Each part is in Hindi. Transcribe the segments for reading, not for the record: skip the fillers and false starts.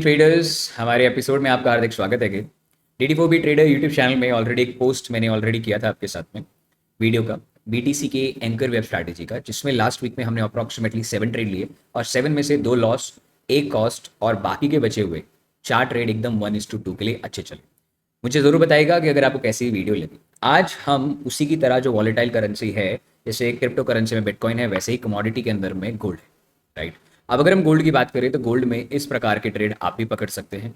ट्रेडर्स, हमारे एपिसोड में आपका हार्दिक स्वागत है। DD4B ट्रेडर यूट्यूब चैनल में ऑलरेडी एक पोस्ट मैंने ऑलरेडी किया था आपके साथ में वीडियो का, BTC के एंकर वेब स्ट्रैटेजी का, जिसमें लास्ट वीक में हमने अप्रॉक्सीमेटली 7 ट्रेड लिए और 7 में से 2 लॉस, एक कॉस्ट और बाकी के बचे हुए 4 ट्रेड एकदम 1:2 के लिए अच्छे चले। मुझे ज़रूर बताइएगा कि अगर आपको कैसी वीडियो लगी। आज हम उसी की तरह जो वॉलेटाइल करेंसी है, जैसे क्रिप्टो करेंसी में बिटकॉइन है, वैसे ही कमोडिटी के अंदर में गोल्ड है, राइट। अब अगर हम गोल्ड की बात करें तो गोल्ड में इस प्रकार के ट्रेड आप भी पकड़ सकते हैं।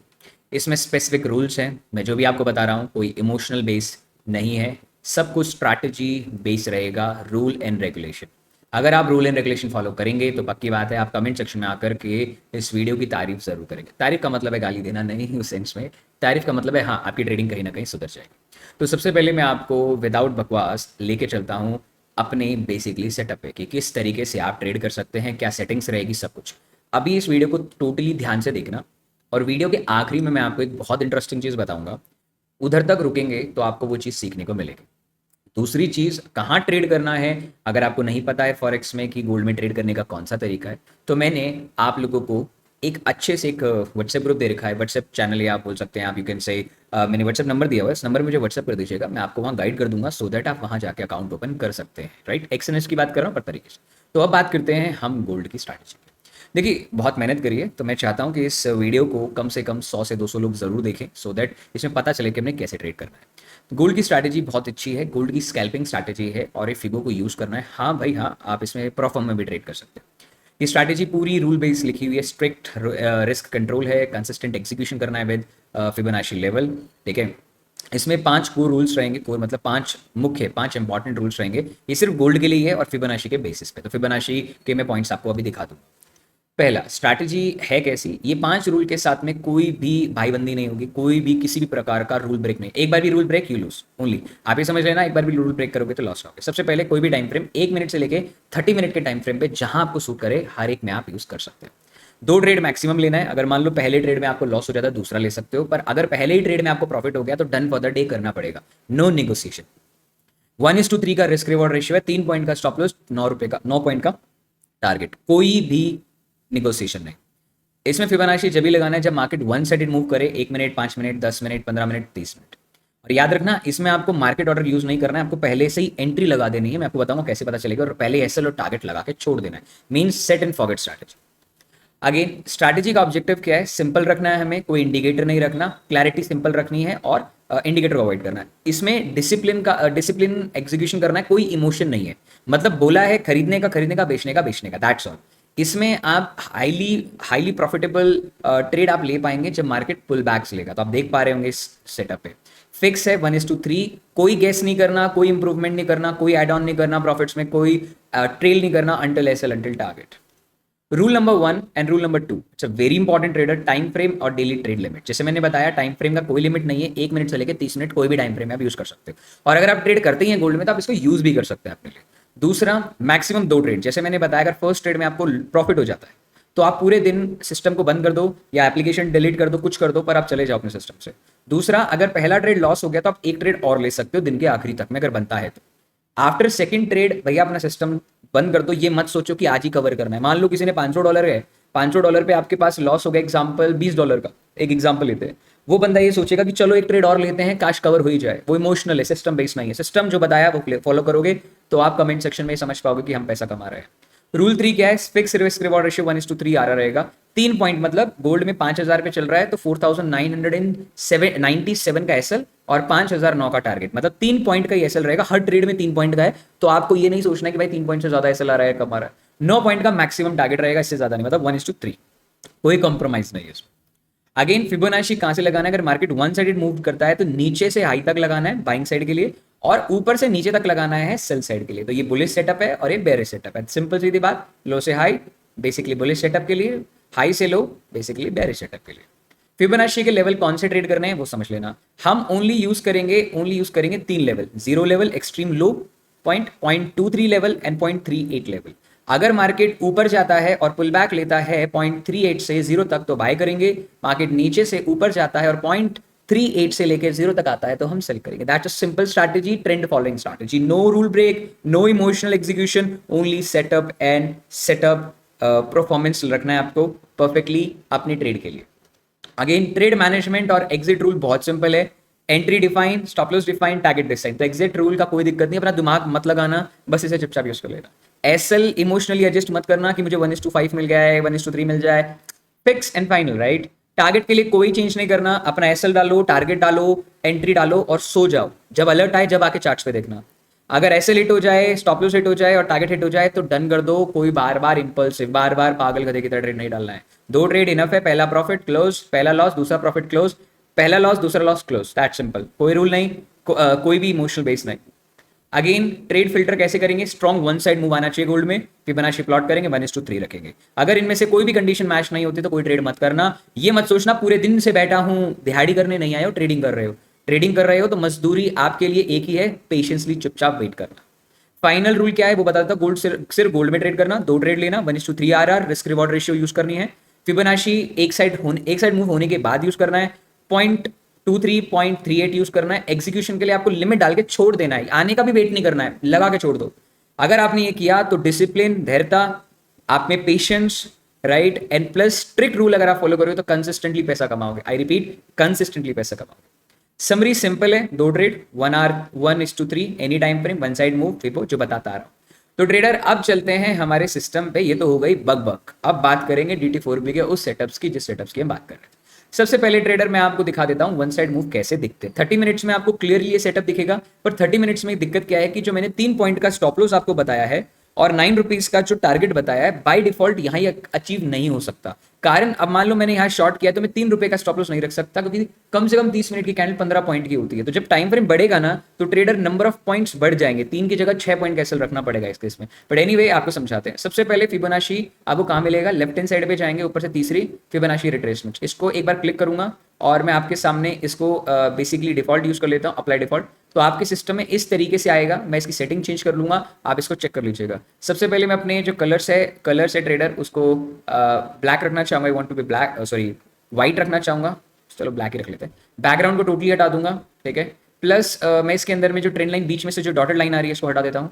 इसमें स्पेसिफिक रूल्स हैं। मैं जो भी आपको बता रहा हूँ कोई इमोशनल बेस नहीं है, सब कुछ स्ट्रैटेजी बेस रहेगा, रूल एंड रेगुलेशन। अगर आप रूल एंड रेगुलेशन फॉलो करेंगे तो पक्की बात है आप कमेंट सेक्शन में आकर के इस वीडियो की तारीफ ज़रूर करेंगे। तारीफ का मतलब है गाली देना नहीं, उस सेंस में तारीफ का मतलब है हाँ, आपकी ट्रेडिंग कहीं ना कहीं सुधर जाएगी। तो सबसे पहले मैं आपको विदाउट बकवास लेके चलता हूँ अपने बेसिकली सेटअप पे कि किस तरीके से आप ट्रेड कर सकते हैं, क्या सेटिंग्स रहेगी, सब कुछ। अभी इस वीडियो को टोटली ध्यान से देखना और वीडियो के आखिरी में मैं आपको एक बहुत इंटरेस्टिंग चीज़ बताऊंगा। उधर तक रुकेंगे तो आपको वो चीज़ सीखने को मिलेगी। दूसरी चीज़, कहाँ ट्रेड करना है, अगर आपको नहीं पता है फॉरेक्स में कि गोल्ड में ट्रेड करने का कौन सा तरीका है, तो मैंने आप लोगों को एक अच्छे से एक व्हाट्सएप ग्रुप दे रखा है, व्हाट्सएप चैनल या आप बोल सकते हैं, आप यू कैन से मैंने व्हाट्सएप नंबर दिया हुआ है, इस नंबर मुझे व्हाट्सएप कर दीजिएगा, मैं आपको वहाँ गाइड कर दूंगा सो दैट आप वहाँ जाके अकाउंट ओपन कर सकते हैं, राइट। एक्सएनएस की बात कर रहा हूँ पर तरीके से। तो अब बात करते हैं हम गोल्ड की स्ट्रैटेजी की। देखिए, बहुत मेहनत करिए, तो मैं चाहता हूँ कि इस वीडियो को कम से कम 100 से 200 लोग ज़रूर देखें सो दैट इसमें पता चले कि हमने कैसे ट्रेड करना है। तो गोल्ड की स्ट्रैटेजी बहुत अच्छी है, गोल्ड की स्कैल्पिंग स्ट्रैटेजी है और ये फिगो को यूज़ करना है। हाँ भाई हाँ, आप इसमें प्रोफॉर्म में भी ट्रेड कर सकते हैं। ये स्ट्रैटेजी पूरी रूल बेस्ड लिखी हुई है, स्ट्रिक्ट रिस्क कंट्रोल है, कंसिस्टेंट एग्जीक्यूशन करना है विद फिबोनाची लेवल, ठीक है। इसमें 5 कोर रूल्स रहेंगे, कोर मतलब 5 इंपॉर्टेंट रूल्स रहेंगे। ये सिर्फ गोल्ड के लिए है और फिबोनाची के बेसिस पे। तो फिबोनाची के मैं पॉइंट्स आपको अभी दिखा दूँ। पहला, स्ट्रैटेजी है कैसी, ये 5 रूल के साथ में कोई भी भाईबंदी नहीं होगी, कोई भी किसी भी प्रकार का रूल ब्रेक नहीं। एक बार भी rule break you lose only, आप ये समझ लेना, एक बार भी रूल ब्रेक करोगे तो लॉस होगे। सबसे पहले कोई भी टाइम फ्रेम 1 मिनट से लेके 30 मिनट के टाइम फ्रेम पे जहां आपको सूट करे हर एक में आप यूज कर सकते हैं। 2 ट्रेड मैक्सिमम लेना है। अगर मान लो पहले ट्रेड में आपको लॉस हो जाता है, दूसरा ले सकते हो, पर अगर पहले ही ट्रेड में आपको प्रॉफिट हो गया तो डन फॉर द डे करना पड़ेगा, नो नेगोशिएशन। 1:3 का रिस्क रिवॉर्ड रेशियो है, 3 पॉइंट का स्टॉप लॉस, 9 रुपए का 9 पॉइंट का टारगेट, कोई भी निगोशिएशन नहीं। इसमें फिबोनाची जब भी लगाना है जब मार्केट वन साइडेड मूव करे, 1 minute, 5 minute, 10 minute, 15 minute, 30 minute. और याद रखना, इसमें आपको मार्केट ऑर्डर यूज नहीं करना है, आपको पहले से ही एंट्री लगा देनी है। मैं आपको बताऊंगा कैसे पता चलेगा, और पहले एसएल और टारगेट लगा के छोड़ देना है, means set and forget strategy. Again, strategy का ऑब्जेक्टिव क्या है, सिंपल रखना है, हमें कोई इंडिकेटर नहीं रखना, क्लैरिटी सिंपल रखनी है और इंडिकेटर को अवॉइड करना है। इसमें डिसिप्लिन एग्जीक्यूशन करना है, कोई इमोशन नहीं है। मतलब बोला है खरीदने का, बेचने का, दैट्स ऑल। इसमें आप हाईली प्रॉफिटेबल ट्रेड आप ले पाएंगे जब मार्केट पुल बैक्स लेगा। तो आप देख पा रहे होंगे इस सेटअप पे फिक्स है 1:3, कोई गेस नहीं करना, कोई इंप्रूवमेंट नहीं करना, कोई एड ऑन नहीं करना, प्रॉफिट्स में कोई ट्रेल नहीं करना until SL until target. Rule number 1 and rule number 2, it's a very important trader, time frame और डेली ट्रेड लिमिट। जैसे मैंने बताया, टाइम फ्रेम का कोई लिमिट नहीं है, 1 मिनट से लेकर 30 मिनट कोई भी टाइम फ्रेम आप यूज कर सकते हो। और अगर आप ट्रेड करते ही हैं गोल्ड में तो आप इसको यूज भी कर सकते हैं अपने लिए। दूसरा, मैक्सिमम 2 ट्रेड। जैसे मैंने बताया, अगर फर्स्ट ट्रेड में आपको प्रॉफिट हो जाता है तो आप पूरे दिन सिस्टम को बंद कर दो या एप्लीकेशन डिलीट कर दो, कुछ कर दो, पर आप चले जाओ अपने सिस्टम से। दूसरा, अगर पहला ट्रेड लॉस हो गया तो आप एक ट्रेड और ले सकते हो दिन के आखिरी तक में, अगर बनता है तो। आफ्टर सेकंड ट्रेड भैया अपना सिस्टम बंद कर दो, ये मत सोचो कि आज ही कवर करना है। मान लो किसी ने $500 है, $500 पे आपके पास लॉस हो गया, एग्जाम्पल $20 का, एक एग्जाम्पल लेते हैं। वो बंदा ये सोचेगा कि चलो एक ट्रेड और लेते हैं, काश कवर हो ही जाए। वो इमोशनल है, सिस्टम बेस्ड नहीं है। सिस्टम जो बताया वो फॉलो करोगे तो आप कमेंट सेक्शन में समझ पाओगे कि हम पैसा कमा रहे हैं। रूल 3 क्या है, फिक्स रिस्क रिवॉर्ड रेशियो 1:3 आ रहा रहेगा। 3 पॉइंट मतलब गोल्ड में 5,000 पे चल रहा है तो 4,997 का एसएल और 5,009 का टारगेट, मतलब 3 पॉइंट का ही एसएल रहेगा। हर ट्रेड में 3 पॉइंट का है, तो आपको ये नहीं सोचना कि भाई 3 पॉइंट से ज्यादा एसएल आ रहा है, कम आ रहा है। 9 पॉइंट का मैक्सिमम टारगेट रहेगा, इससे ज्यादा नहीं, मतलब 1:3, कोई कॉम्प्रोमाइज नहीं है इसमें। अगेन, फिबोनाची कहां से लगाना है, अगर मार्केट वन साइडेड मूव करता है तो नीचे से हाई तक लगाना है बाइंग साइड के लिए, और ऊपर से नीचे तक लगाना है सेल साइड के लिए। तो ये बुलिश सेटअप है और ये बेरिश सेटअप है, सिंपल सीधी बात। लो से हाई बेसिकली बुलिश सेटअप के लिए, हाई से लो बेसिकली बेरिश सेटअप के लिए। फिबोनाची के लेवल कौन से ट्रेड करने हैं वो समझ लेना। हम ओनली यूज करेंगे 3 level, 0 level, extreme low point, 0.23 level and 0.38 level. अगर मार्केट ऊपर जाता है और पुल बैक लेता है 0.38 से 0 तक तो बाय करेंगे। मार्केट नीचे से ऊपर जाता है और 0.38 से लेकर 0 तक आता है तो हम सेल करेंगे। That's a simple strategy, trend following strategy, no rule break, no emotional execution, only setup and setup performance रखना है आपको परफेक्टली अपने ट्रेड के लिए। अगेन ट्रेड मैनेजमेंट और एग्जिट रूल बहुत सिंपल है। Entry define, stop loss define, target design. तो एग्जिट रूल का कोई दिक्कत नहीं, अपना दिमाग मत लगाना, बस इसे चुपचाप यूज कर लेना। एसएल इमोशनली एडजस्ट मत करना कि मुझे 1:5 मिल गया है, 1:3 मिल जाए। Fix and final, right. Target के लिए कोई चेंज नहीं करना, अपना एसएल डालो, टारगेट डालो, एंट्री डालो और सो जाओ। जब अलर्ट आए, जब आके चार्ट्स पे देखना। अगर एसएल हिट हो जाए, स्टॉप लॉस हिट हो जाए और टारगेट हिट हो जाए तो डन कर दो। कोई बार बार इंपल्सिव, बार बार पागल गधे की तरह ट्रेड नहीं डालना है। 2 ट्रेड इनफ है। पहला प्रॉफिट क्लोज, पहला लॉस, दूसरा प्रॉफिट क्लोज, पहला लॉस, दूसरा लॉस क्लोज, दैट सिंपल। कोई रूल नहीं, कोई भी इमोशनल बेस नहीं। अगेन ट्रेड फिल्टर कैसे करेंगे? स्ट्रॉन्ग वन साइड मूव आना चाहिए गोल्ड में, फिबोनाची प्लॉट करेंगे, 1:3 रखेंगे। अगर इनमें से कोई भी कंडीशन मैच नहीं होती तो कोई ट्रेड मत करना। ये मत सोचना पूरे दिन से बैठा हूं, दिहाड़ी करने नहीं आए हो, ट्रेडिंग कर रहे हो। ट्रेडिंग कर रहे हो तो मजदूरी आपके लिए एक ही है, पेशेंसली चुपचाप वेट करना। फाइनल रूल क्या है वो बता देता हूं। गोल्ड सिर्फ गोल्ड में ट्रेड करना, 2 ट्रेड लेना, 1:3 RR, risk reward ratio use करनी है। फिबोनाची एक साइड मूव होने के बाद यूज करना है। 0.23, 0.38 यूज करना है। एग्जीक्यूशन के लिए आपको लिमिट डाल के छोड़ देना है, आने का भी वेट नहीं करना है, लगा के छोड़ दो। अगर आपने ये किया तो डिसिप्लिन, धैर्यता, आप में patience, right, and plus strict rule अगर आप फॉलो करोगे तो कंसिस्टेंटली पैसा कमाओगे। आई रिपीट, कंसिस्टेंटली पैसा कमाओगे। समरी सिंपल है, 2 trade, 1 hour, 1:3, any time frame, one side move, fibo, जो बताता आ रहा हूं। तो ट्रेडर अब चलते हैं हमारे सिस्टम पे। ये तो हो गई बग। अब बात करेंगे DT4B के उस सेटअप्स की जिस सेटअप्स की हम बात कर रहे थे। सबसे पहले ट्रेडर मैं आपको दिखा देता हूं वन साइड मूव कैसे दिखते हैं। 30 मिनट्स में आपको क्लियरली ये सेटअप दिखेगा, पर 30 मिनट्स में दिक्कत क्या है कि जो मैंने 3 पॉइंट का स्टॉप लॉस आपको बताया है और 9 रुपीज का जो टारगेट बताया है, बाय डिफॉल्ट यहाँ ये अचीव नहीं हो सकता। कारण अब मान लो मैंने यहाँ शॉर्ट किया तो मैं 3 रुपए का स्टॉप लॉस नहीं रख सकता, क्योंकि कम से कम 30 मिनट की कैंडल 15 पॉइंट की होती है। तो जब टाइम फ्रेम बढ़ेगा ना तो ट्रेडर नंबर ऑफ पॉइंट्स बढ़ जाएंगे, 3 की जगह 6 पॉइंट कैसल रखना पड़ेगा इस केस में। बट एनीवे आपको समझाते हैं। सबसे पहले फिबोनाची आपको कहाँ मिलेगा? लेफ्ट हैंड साइड पे जाएंगे, ऊपर से तीसरी फिबोनाची रिट्रेसमेंट। इसको एक बार क्लिक करूंगा और मैं आपके सामने इसको बेसिकली डिफॉल्ट यूज कर लेता हूँ, अप्लाई डिफॉल्ट। तो आपके सिस्टम में इस तरीके से आएगा। मैं इसकी सेटिंग चेंज कर लूंगा, आप इसको चेक कर लीजिएगा। सबसे पहले मैं अपने जो कलर्स है ट्रेडर, उसको ब्लैक रखना चाहूंगा। I want to be black, sorry white रखना चाहूंगा। चलो ब्लैक ही रख लेते हैं। बैकग्राउंड को टोटली हटा दूंगा, ठीक है। प्लस मैं इसके अंदर में जो ट्रेंड लाइन बीच में से जो डॉटेड लाइन आ रही है इसको हटा देता हूँ,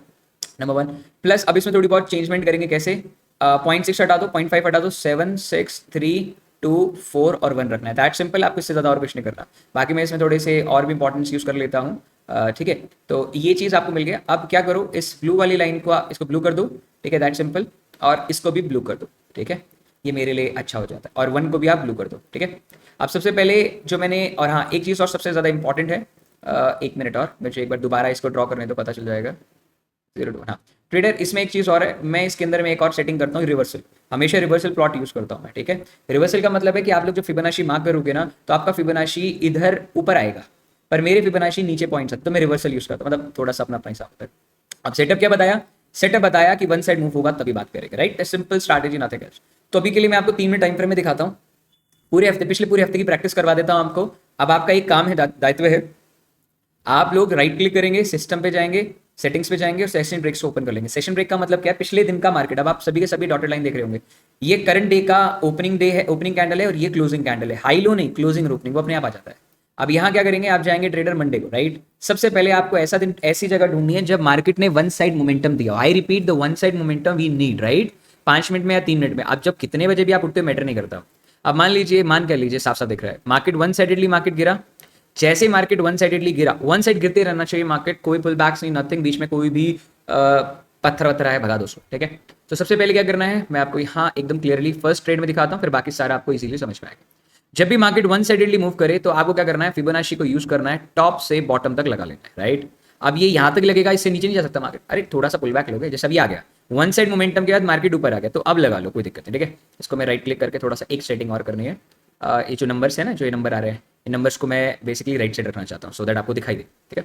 नंबर 1। प्लस अब इसमें थोड़ी बहुत चेंजमेंट करेंगे। कैसे? 0.6 हटा दो, 0.5 हटा दो, 7, 6, 3, 2, 4 और 1 रखना है। दैट सिंपल, आपको इससे ज़्यादा और कुछ नहीं करना। बाकी मैं इसमें थोड़े से और भी इंपॉर्टेंस यूज़ कर लेता हूँ, ठीक है। तो ये चीज़ आपको मिल गया। अब क्या करो, इस ब्लू वाली लाइन को इसको ब्लू कर दो, ठीक है, दैट सिंपल। और इसको भी ब्लू कर दो, ठीक है, ये मेरे लिए अच्छा हो जाता है। और 1 को भी आप ब्लू कर दो, ठीक है। अब सबसे पहले जो मैंने, और हाँ एक चीज़ और सबसे ज़्यादा इंपॉर्टेंट है, 1 मिनट और मुझे एक बार दोबारा इसको ड्रॉ करने तो पता चल जाएगा। 0 हाँ ट्रेडर, इसमें एक चीज़ और है, मैं इसके अंदर में एक और सेटिंग करता हूँ, रिवर्सल। हमेशा रिवर्सल प्लॉट यूज़ करता हूँ मैं, ठीक है। रिवर्सल का मतलब है कि आप लोग जो फिबोनाची मार्क करोगे ना तो आपका फिबोनाची इधर ऊपर आएगा, पर मेरे फिबोनाची नीचे पॉइंट्स है, तो मैं रिवर्सल यूज़ करता हूँ, मतलब थोड़ा सा अपना हिसाब होता है। अब सेटअप क्या बताया? सेटअप बताया कि वन साइड मूव होगा तभी बात करेंगे, right. Simple strategy, nothing else. तो अभी के लिए मैं आपको 3 मिनट टाइम फ्रेम में दिखाता हूँ। पिछले पूरे हफ्ते की प्रैक्टिस करवा देता हूँ आपको। अब आपका एक काम है, दायित्व है, आप लोग राइट क्लिक करेंगे, सिस्टम पे जाएंगे, सेटिंग्स पे जाएंगे और सेशन ब्रेक्स को ओपन कर लेंगे। सेशन ब्रेक का मतलब क्या है? पिछले दिन का मार्केट। अब आप सभी के सभी डॉटेड लाइन देख रहे होंगे। ये करंट डे का ओपनिंग डे है, ओपनिंग कैंडल है, और ये क्लोजिंग कैंडल है। हाई लो नहीं, क्लोजिंग और ओपनिंग वो अपने आप आ जाता है। अब यहाँ क्या करेंगे? आप जाएंगे ट्रेडर मंडे को, राइट। सबसे पहले आपको ऐसा दिन, ऐसी जगह ढूंढनी है जब मार्केट ने वन साइड मोमेंटम दिया। I repeat, the one side momentum we need, right. 5 minute में या 3 मिनट में, अब जब कितने बजे भी आप उठते हो मैटर नहीं करता। अब मान कर लीजिए साफ साफ दिख रहा है, मार्केट वन साइडेडली मार्केट गिरा। जैसे मार्केट वन साइडेडली गिरा, वन साइड गिरते रहना चाहिए मार्केट, कोई पुल बैक्स नहीं, नथिंग, बीच में कोई भी पत्थर वत्थर है भगा दोस्तों, ठीक है। तो सबसे पहले क्या करना है, मैं आपको यहाँ एकदम क्लियरली फर्स्ट ट्रेड में दिखाता हूँ, फिर बाकी सारा आपको इजीली समझ में आएगा। जब भी मार्केट वन साइडेडली मूव करे तो आपको क्या करना है, फिबोनाची को यूज करना है, टॉप से बॉटम तक लगा लेना है, राइट। अब ये यहाँ तक लगेगा, इससे नीचे नहीं जा सकता मार्केट। अरे थोड़ा सा पुल बैक लोगे, जैसे अभी आ गया वन साइड मोमेंटम के बाद मार्केट ऊपर आ गया, तो अब लगा लो, कोई दिक्कत नहीं, ठीक है। इसको मैं राइट क्लिक करके थोड़ा सा एक सेटिंग और करनी है। ये जो नंबर्स है ना, जो ये नंबर आ रहे हैं, इन नंबर्स को मैं बेसिकली राइट साइड रखना चाहता हूँ, सो दैट आपको दिखाई दे, ठीक है।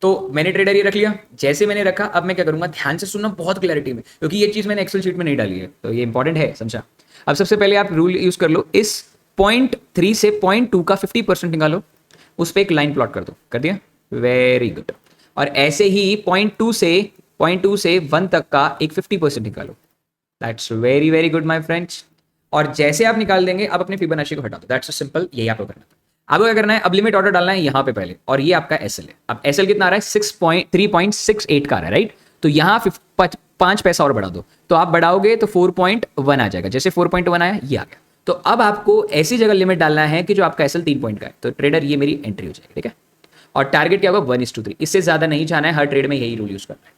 तो मैंने ट्रेडर ये रख लिया। जैसे मैंने रखा, अब मैं क्या करूंगा, ध्यान से सुनना बहुत क्लैरिटी में, क्योंकि ये चीज मैंने एक्सेल शीट में नहीं डाली है, तो ये इंपॉर्टेंट है, समझा। अब सबसे पहले आप रूल यूज कर लो, इस 0.3 से 0.2 का 50% निकालो, उस पर एक लाइन प्लॉट कर दो, कर दिया, वेरी गुड। और ऐसे ही 0.2 से 1 तक का एक 50% निकालो, that's very very good my friends. और जैसे आप निकाल देंगे, अब अपने फिबोनाची को हटा दो, दैट्स सिंपल, यही आपको करना था। आपको क्या करना है, अब लिमिट ऑर्डर डालना है यहाँ पे पहले, और ये आपका एसएल है। अब एसएल कितना आ रहा है, 3.68 का आ रहा है, राइट। तो यहाँ 5 पैसा और बढ़ा दो, तो आप बढ़ाओगे तो 4.1 आ जाएगा। जैसे 4.1 आया, ये आ गया। तो अब आपको ऐसी जगह लिमिट डालना है कि जो आपका एसएल 3 पॉइंट का है, तो ट्रेडर ये मेरी एंट्री हो जाएगी, ठीक है। और टारगेट क्या होगा 1:3, इससे ज़्यादा नहीं जाना है, हर ट्रेड में यही रूल यूज़ करना है।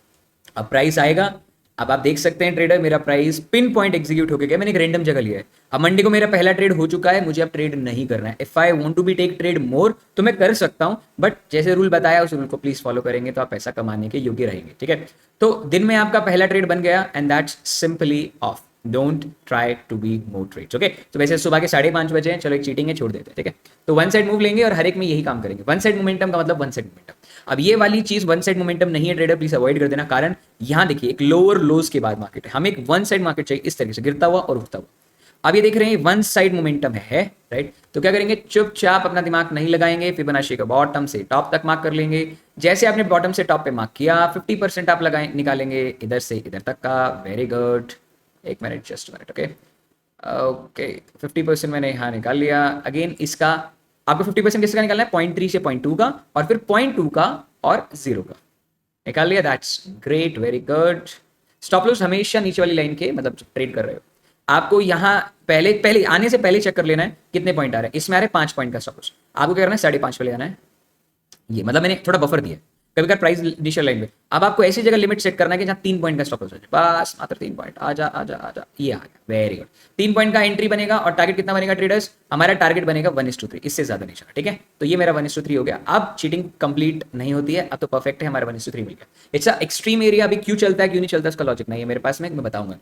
अब प्राइस आएगा, अब आप देख सकते हैं ट्रेडर मेरा प्राइस पिन पॉइंट एग्जीक्यूट हो गया, मैंने एक रैंडम जगह लिया है। अब मंडे को मेरा पहला ट्रेड हो चुका है, मुझे अब ट्रेड नहीं करना है। If I want to be take trade more तो मैं कर सकता हूं, बट जैसे रूल बताया उस रूल को प्लीज फॉलो करेंगे तो आप पैसा कमाने के योग्य रहेंगे, ठीक है। तो दिन में आपका पहला ट्रेड बन गया and that's simply off. Don't try to be more trades, okay. तो वैसे सुबह के 5:30 बजे हैं, चलो एक चीटिंग है, छोड़ देते हैं, ठीक है। तो वन साइड मूव लेंगे और हर एक में यही काम करेंगे। वन साइड मोमेंटम का मतलब वन साइड मोमेंटम। अब ये वाली चीज वन साइड मोमेंटम नहीं है ट्रेडर, प्लीज अवॉइड कर देना, कारण यहां देखिए एक लोअर लोज के बाद मार्केट है, हमें एक वन साइड मार्केट चाहिए इस तरीके से गिरता हुआ और उठता हुआ। अब ये देख रहे हैं वन साइड मोमेंटम है, राइट। तो क्या करेंगे, चुपचाप अपना दिमाग नहीं लगाएंगे, फिबोनाची का बॉटम से टॉप तक मार्क कर लेंगे। जैसे आपने बॉटम से टॉप पे मार्क किया 50% आप लगाए निकालेंगे इधर से इधर तक का, वेरी गुड। एक minute, just minute, okay okay. 50% मैंने यहाँ निकाल लिया। अगेन इसका आपको 50% किसका निकालना है, 0.3 से 0.2 का, और फिर 0.2 का और 0 का निकाल लिया, that's great, very good. Stop loss हमेशा नीचे वाली लाइन के, मतलब ट्रेड कर रहे हो आपको यहाँ पहले पहले आने से पहले चेक कर लेना है कितने पॉइंट आ रहे हैं। इसमें आ रहे 5 पॉइंट का स्टॉप लॉस, आपको क्या करना है 5.5 पे ले आना है। ये मतलब मैंने थोड़ा बफर दिया कभी कभी प्राइस इनिशियल लाइन पे। अब आपको ऐसी जगह लिमिट सेट करना है कि जहाँ 3 पॉइंट का स्टॉप लॉस हो जाए, बस मात्र 3 पॉइंट। आजा आजा आजा, ये आ गया, वेरी गुड। 3 पॉइंट का एंट्री बनेगा और टारगेट कितना बनेगा ट्रेडर्स, हमारा टारगेट बनेगा 1:3, इससे ज्यादा नहीं चला, ठीक है। तो ये मेरा 1:3 हो गया। अब चीटिंग कंप्लीट नहीं होती है, अब तो परफेक्ट है, हमारा 1:3 मिल गया। It's a extreme area. अभी क्यों चलता है क्यों नहीं चलता इसका लॉजिक नहीं है मेरे पास में, मैं बताऊंगा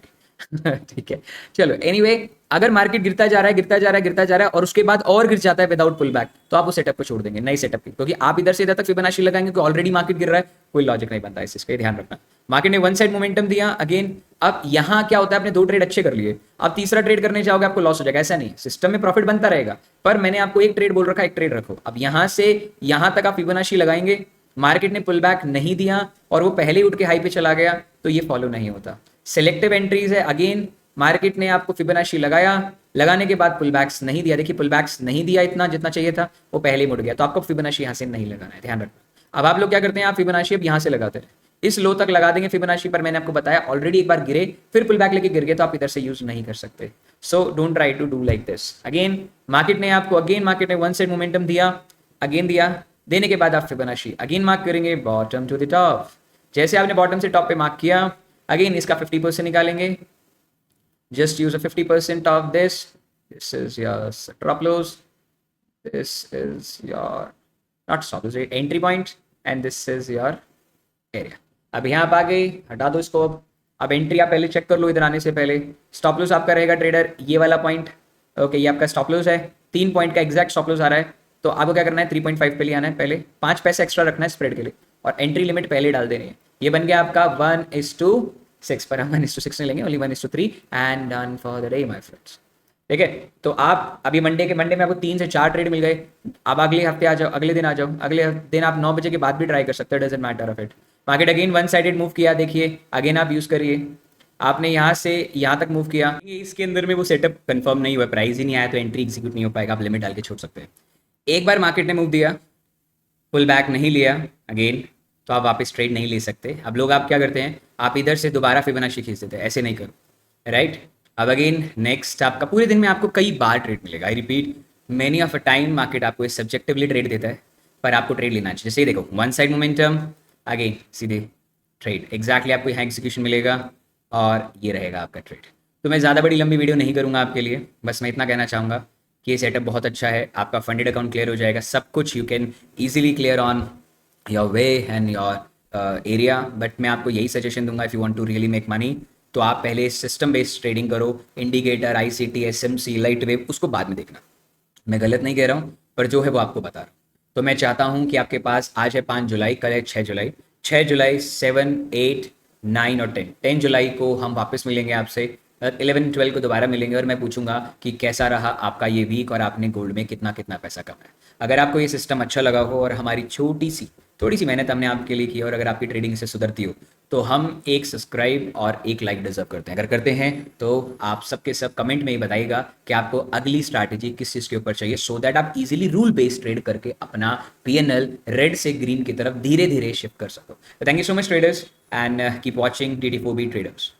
ठीक है। चलो एनीवे, अगर मार्केट गिरता जा रहा है गिरता जा रहा है गिरता जा रहा है और उसके बाद और गिर जाता है विदाउट पुल बैक, तो आप उस सेटअप को छोड़ देंगे, नई सेटअप की, क्योंकि आप इधर से इधर तक फिबोनाची लगाएंगे कि ऑलरेडी मार्केट गिर रहा है, कोई लॉजिक नहीं बनता है, इसका ध्यान रखना। मार्केट ने वन साइड मोमेंटम दिया अगेन। अब यहां क्या होता है, आपने 2 ट्रेड अच्छे कर लिए, अब तीसरा ट्रेड करने जाओगे आपको लॉस हो जाएगा, ऐसा नहीं, सिस्टम में प्रॉफिट बनता रहेगा, पर मैंने आपको एक ट्रेड बोल रखा, एक ट्रेड रखो। अब यहां से यहां तक आप फिबोनाची लगाएंगे, मार्केट ने पुल बैक नहीं दिया और वो पहले ही उठ के हाई पे चला गया, तो ये फॉलो नहीं होता। सिलेक्टिव एंट्रीज है, अगेन मार्केट ने आपको फिबोनाची लगाया, लगाने के बाद पुल बैक्स नहीं दिया, देखिए पुल बैक्स नहीं दिया इतना जितना चाहिए था, वो पहले ही मुड़ गया, तो आपको फिबोनाची यहाँ से नहीं लगाना है, ध्यान रखना। अब आप लोग क्या करते हैं, आप फिबोनाची अब यहाँ से लगाते हैं, इस लो तक लगा देंगे फिबोनाची, पर मैंने आपको बताया ऑलरेडी एक बार गिरे फिर पुल बैक लेके गिर गए, तो आप इधर से यूज नहीं कर सकते। So don't try to do like this. Again market ने आपको मार्केट ने वन साइड मोमेंटम दिया, अगेन दिया, देने के बाद आप फिबोनाची अगेन मार्क करेंगे बॉटम टू द टॉप। जैसे आपने बॉटम से टॉप पे मार्क किया, अगेन इसका 50% निकालेंगे, just use a 50% of this. This is your stop loss, this is your not stop loss, entry point, and this is your area. अब यहाँ आप आ गए, हटा दो इसको। अब एंट्री आप पहले चेक कर लो इधर आने से पहले। स्टॉप लॉस आपका रहेगा ट्रेडर ये वाला पॉइंट, ओके, ये आपका स्टॉप लॉस है, 3 पॉइंट का एग्जैक्ट स्टॉप लॉस आ रहा है, तो आपको क्या करना है 3.5 पे ले आना है, पहले 5 पैसे एक्स्ट्रा रखना है स्प्रेड के लिए, और एंट्री लिमिट पहले डाल देनी है। ये बन गया आपका 1:6, पर हम 1:6 नहीं लेंगे, only 1:3 and done for the day my friends, ठीक है। तो आप अभी मंडे में आपको 3 से 4 ट्रेड मिल गए। अब अगले हफ्ते आ जाओ, अगले दिन आ जाओ, अगले दिन आप 9 बजे के बाद भी ट्राई कर सकते हो, doesn't matter of it. Market again one sided move किया, देखिए अगेन आप यूज करिए, आपने यहाँ से यहाँ तक मूव किया, इसके अंदर में वो सेटअप कंफर्म नहीं हुआ, प्राइस ही नहीं आया, तो एंट्री एग्जीक्यूट नहीं हो पाएगा, आप लिमिट डाल के छोड़ सकते हैं। एक बार मार्केट ने मूव दिया, पुल बैक नहीं लिया अगेन, तो आप वापस ट्रेड नहीं ले सकते। अब लोग आप क्या करते हैं, आप इधर से दोबारा फिबोनाची खींच देते हैं, ऐसे नहीं करो, राइट। अब अगेन नेक्स्ट आपका पूरे दिन में आपको कई बार ट्रेड मिलेगा, I repeat, many of a time market आपको इस सब्जेक्टिवली ट्रेड देता है, पर आपको ट्रेड लेना चाहिए। जैसे देखो वन साइड मोमेंटम, अगेन सीधे ट्रेड, एग्जैक्टली आपको यहाँ एग्जीक्यूशन मिलेगा और ये रहेगा आपका ट्रेड। तो मैं ज़्यादा बड़ी लंबी वीडियो नहीं करूँगा आपके लिए, बस मैं इतना कहना चाहूँगा कि ये सेटअप बहुत अच्छा है, आपका फंडेड अकाउंट क्लियर हो जाएगा, सब कुछ you can easily clear on your way and your area. But मैं आपको यही सजेशन दूंगा, if you want to really make money, तो आप पहले सिस्टम बेस्ड ट्रेडिंग करो, indicator, ICT, SMC, light wave, उसको बाद में देखना। मैं गलत नहीं कह रहा हूँ, पर जो है वो आपको बता रहा हूँ। तो मैं चाहता हूँ कि आपके पास, आज है 5 जुलाई, कल है 6 जुलाई, 6 जुलाई 7, 8, 9 और 10 जुलाई को हम वापस मिलेंगे आपसे, 11, 12 को दोबारा मिलेंगे और मैं पूछूंगा कि कैसा रहा आपका ये वीक और आपने गोल्ड में कितना कितना पैसा कमाया। अगर आपको ये सिस्टम अच्छा लगा हो और हमारी थोड़ी सी मेहनत हमने आपके लिए की और अगर आपकी ट्रेडिंग से सुधरती हो, तो हम एक सब्सक्राइब और एक लाइक डिजर्व करते हैं। अगर करते हैं तो आप सबके सब कमेंट में ही बताइएगा कि आपको अगली स्ट्रैटेजी किस चीज़ के ऊपर चाहिए, सो दैट आप इजीली रूल बेस्ड ट्रेड करके अपना पीएनएल रेड से ग्रीन की तरफ धीरे धीरे शिफ्ट कर सको। Thank you so much traders, and keep watching DD4B traders.